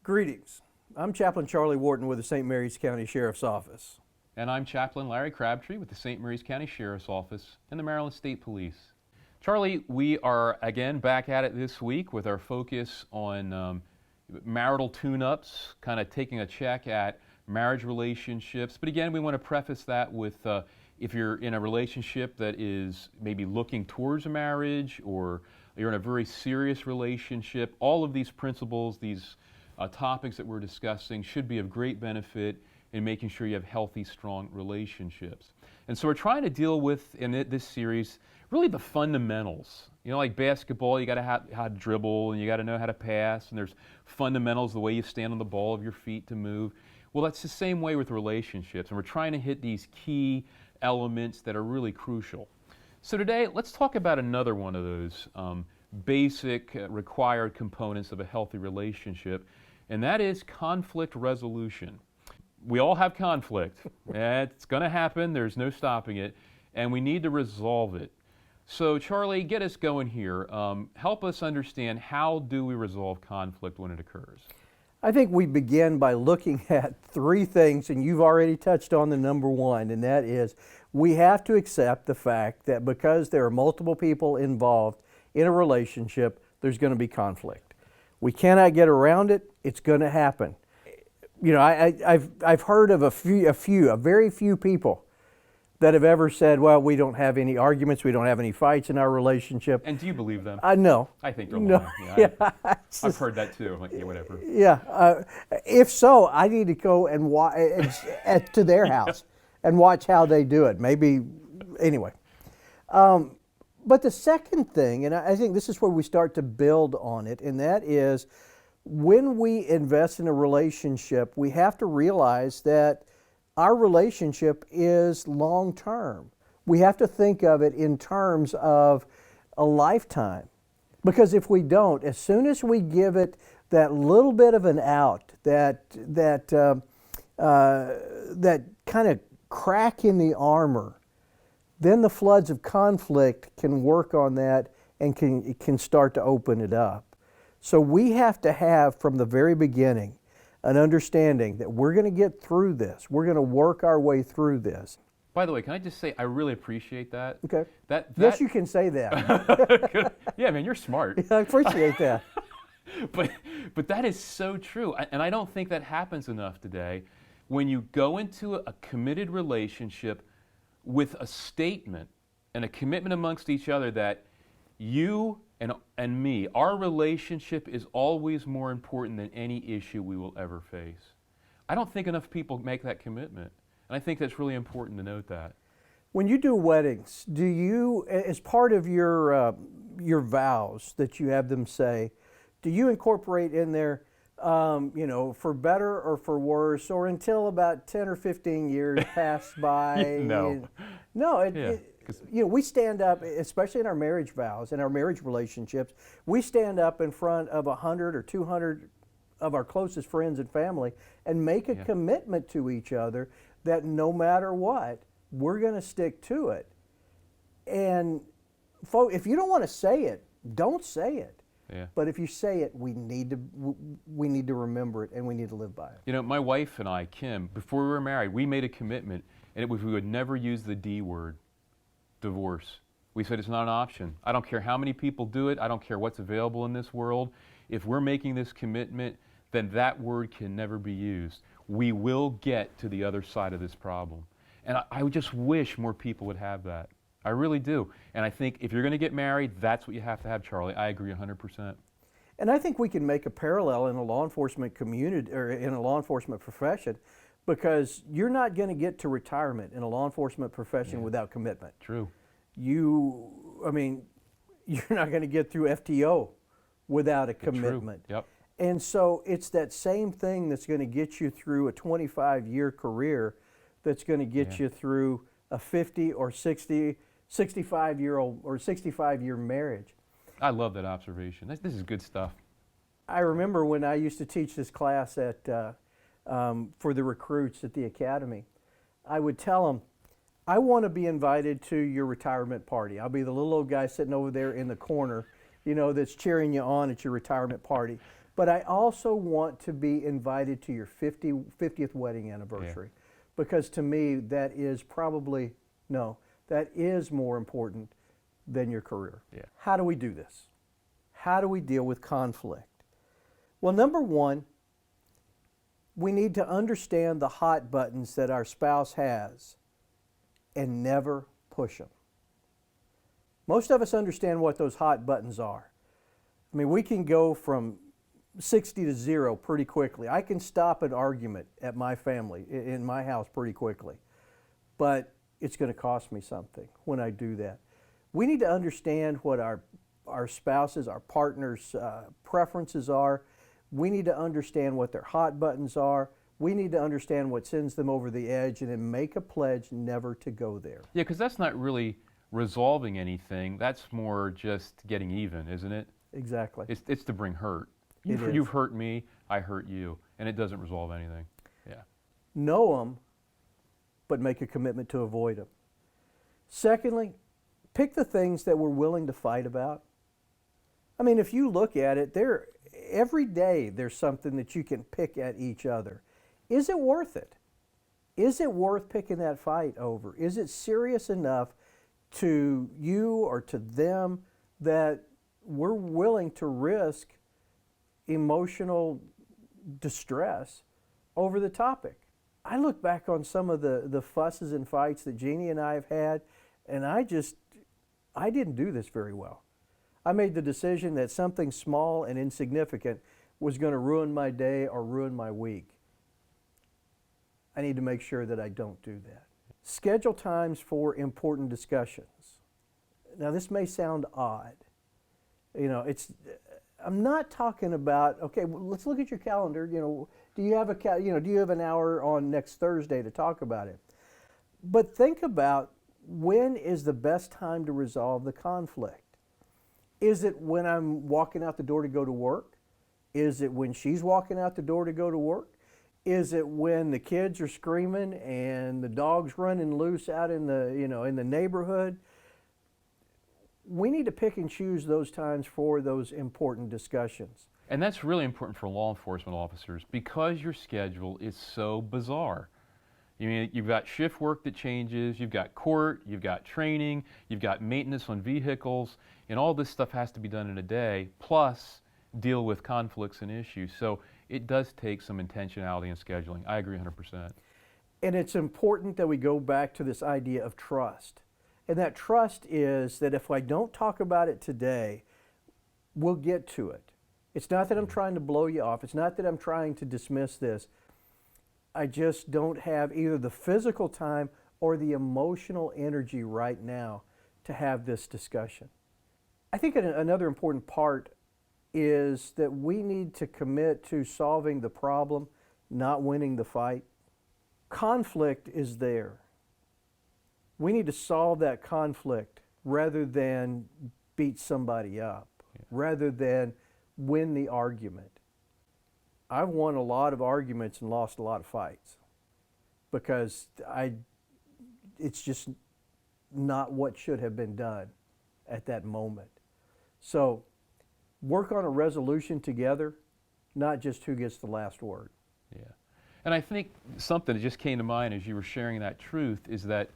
Greetings. I'm Chaplain Charlie Wharton with the St. Mary's County Sheriff's Office. And I'm Chaplain Larry Crabtree with the St. Mary's County Sheriff's Office and the Maryland State Police. Charlie, we are again back at it this week with our focus on marital tune-ups, kind of taking a check at marriage relationships. But again, we want to preface that with if you're in a relationship that is maybe looking towards a marriage, or you're in a very serious relationship, all of these principles, these topics that we're discussing should be of great benefit in making sure you have healthy, strong relationships. And so we're trying to deal with, in this series, really the fundamentals. You know, like basketball, you got to have how to dribble, and you got to know how to pass, and there's fundamentals, the way you stand on the ball of your feet to move. Well, that's the same way with relationships, and we're trying to hit these key elements that are really crucial. So today, let's talk about another one of those basic required components of a healthy relationship, and that is conflict resolution. We all have conflict. It's going to happen. There's no stopping it, and we need to resolve it. So Charlie, get us going here. Help us understand, how do we resolve conflict when it occurs? I think we begin by looking at three things, and you've already touched on the number one, and that is we have to accept the fact that because there are multiple people involved in a relationship, there's going to be conflict. We cannot get around it. It's going to happen. You know, I've heard of a very few people that have ever said, well, we don't have any arguments, we don't have any fights in our relationship. And do you believe them? No. I think they're No. lying. Yeah, I've heard that too. I'm like, yeah, whatever. Yeah. If so, I need to go and to their house and watch how they do it. Maybe, anyway. But the second thing, and I think this is where we start to build on it, and that is when we invest in a relationship, we have to realize that our relationship is long-term. We have to think of it in terms of a lifetime. Because if we don't, as soon as we give it that little bit of an out, that kind of crack in the armor, then the floods of conflict can work on that and can start to open it up. So we have to have, from the very beginning, an understanding that we're going to get through this. We're going to work our way through this. By the way, can I just say, I really appreciate that. Okay. Yes, you can say that. Yeah, man, you're smart. I appreciate that. But that is so true. And I don't think that happens enough today. When you go into a committed relationship with a statement and a commitment amongst each other that you and me, our relationship is always more important than any issue we will ever face. I don't think enough people make that commitment. And I think that's really important to note that. When you do weddings, do you, as part of your vows that you have them say, do you incorporate in there, for better or for worse, or until about 10 or 15 years pass by? No. We stand up, especially in our marriage vows, in our marriage relationships, we stand up in front of 100 or 200 of our closest friends and family and make a commitment to each other that no matter what, we're going to stick to it. And folks, if you don't want to say it, don't say it. Yeah. But if you say it, we need to remember it, and we need to live by it. You know, my wife and I, Kim, before we were married, we made a commitment, and it was we would never use the D word, divorce. We said it's not an option. I don't care how many people do it. I don't care what's available in this world. If we're making this commitment, then that word can never be used. We will get to the other side of this problem. And I would just wish more people would have that. I really do. And I think if you're going to get married, that's what you have to have, Charlie. I agree 100%. And I think we can make a parallel in a law enforcement community, or in a law enforcement profession, because you're not going to get to retirement in a law enforcement profession without commitment. True. You're not going to get through FTO without a commitment. True. Yep. And so it's that same thing that's going to get you through a 25-year career, that's going to get you through a 50 or 60, 65-year-old or 65-year marriage. I love that observation. This is good stuff. I remember when I used to teach this class for the recruits at the academy, I would tell them, I want to be invited to your retirement party. I'll be the little old guy sitting over there in the corner, that's cheering you on at your retirement party. But I also want to be invited to your 50th wedding anniversary, because to me that is probably, no, that is more important than your career. Yeah. How do we do this? How do we deal with conflict? Well, number one, we need to understand the hot buttons that our spouse has and never push them. Most of us understand what those hot buttons are. I mean, we can go from 60 to 0 pretty quickly. I can stop an argument at my family, in my house, pretty quickly. But it's going to cost me something when I do that. We need to understand what our spouses, our partners' preferences are. We need to understand what their hot buttons are. We need to understand what sends them over the edge, and then make a pledge never to go there. Yeah, because that's not really resolving anything. That's more just getting even, isn't it? Exactly. It's to bring hurt. It is. You've hurt me, I hurt you, and it doesn't resolve anything. Yeah. Know them, but make a commitment to avoid them. Secondly, pick the things that we're willing to fight about. I mean, if you look at it, every day there's something that you can pick at each other. Is it worth it? Is it worth picking that fight over? Is it serious enough to you or to them that we're willing to risk emotional distress over the topic? I look back on some of the fusses and fights that Jeannie and I have had, and I didn't do this very well. I made the decision that something small and insignificant was going to ruin my day or ruin my week. I need to make sure that I don't do that. Schedule times for important discussions. Now, this may sound odd. You know, I'm not talking about, okay, well, let's look at your calendar. You know, do you have an hour on next Thursday to talk about it? But think about, when is the best time to resolve the conflict? Is it when I'm walking out the door to go to work? Is it when she's walking out the door to go to work? Is it when the kids are screaming and the dog's running loose out in the neighborhood? We need to pick and choose those times for those important discussions. And that's really important for law enforcement officers, because your schedule is so bizarre. You mean, you've got shift work that changes, you've got court, you've got training, you've got maintenance on vehicles, and all this stuff has to be done in a day, plus deal with conflicts and issues. So it does take some intentionality in scheduling. I agree 100%. And it's important that we go back to this idea of trust. And that trust is that if I don't talk about it today, we'll get to it. It's not that I'm trying to blow you off. It's not that I'm trying to dismiss this. I just don't have either the physical time or the emotional energy right now to have this discussion. I think another important part is that we need to commit to solving the problem, not winning the fight. Conflict is there. We need to solve that conflict rather than beat somebody up, rather than win the argument. I've won a lot of arguments and lost a lot of fights because it's just not what should have been done at that moment. So work on a resolution together, not just who gets the last word. Yeah. And I think something that just came to mind as you were sharing that truth is that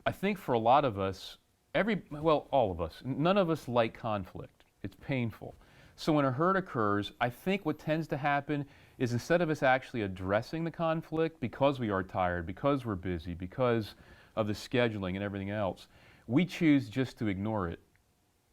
I think for a lot of us, all of us, none of us like conflict. It's painful. So when a hurt occurs, I think what tends to happen is, instead of us actually addressing the conflict because we are tired, because we're busy, because of the scheduling and everything else, we choose just to ignore it,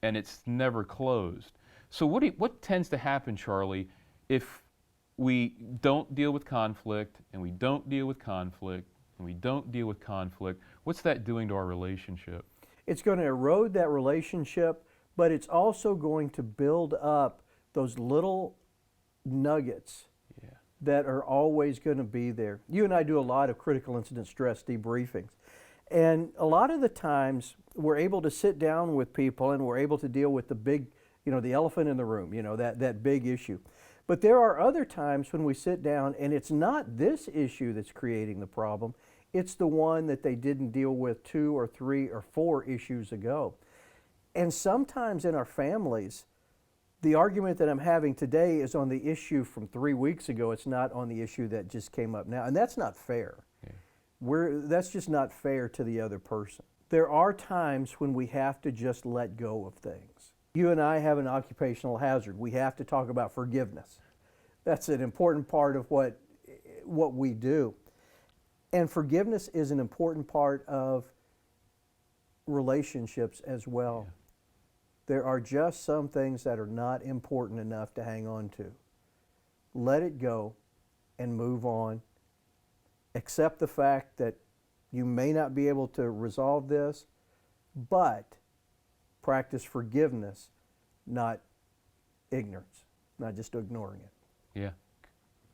and it's never closed. So what tends to happen, Charlie, if we don't deal with conflict, and we don't deal with conflict, and we don't deal with conflict? What's that doing to our relationship? It's going to erode that relationship, but it's also going to build up those little nuggets that are always going to be there. You and I do a lot of critical incident stress debriefings. And a lot of the times we're able to sit down with people and we're able to deal with the big, the elephant in the room, that big issue. But there are other times when we sit down and it's not this issue that's creating the problem. It's the one that they didn't deal with 2 or 3 or 4 issues ago. And sometimes in our families, The argument that I'm having today is on the issue from 3 weeks ago. It's not on the issue that just came up now. And that's not fair. Yeah. That's just not fair to the other person. There are times when we have to just let go of things. You and I have an occupational hazard. We have to talk about forgiveness. That's an important part of what we do. And forgiveness is an important part of relationships as well. Yeah. There are just some things that are not important enough to hang on to. Let it go and move on. Accept the fact that you may not be able to resolve this, but practice forgiveness, not ignorance, not just ignoring it. Yeah,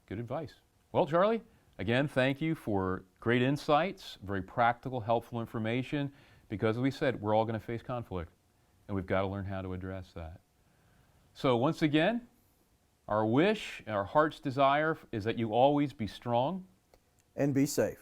good advice. Well, Charlie, again, thank you for great insights, very practical, helpful information, because as we said, we're all going to face conflict, and we've got to learn how to address that. So once again, our wish, our heart's desire is that you always be strong And be safe.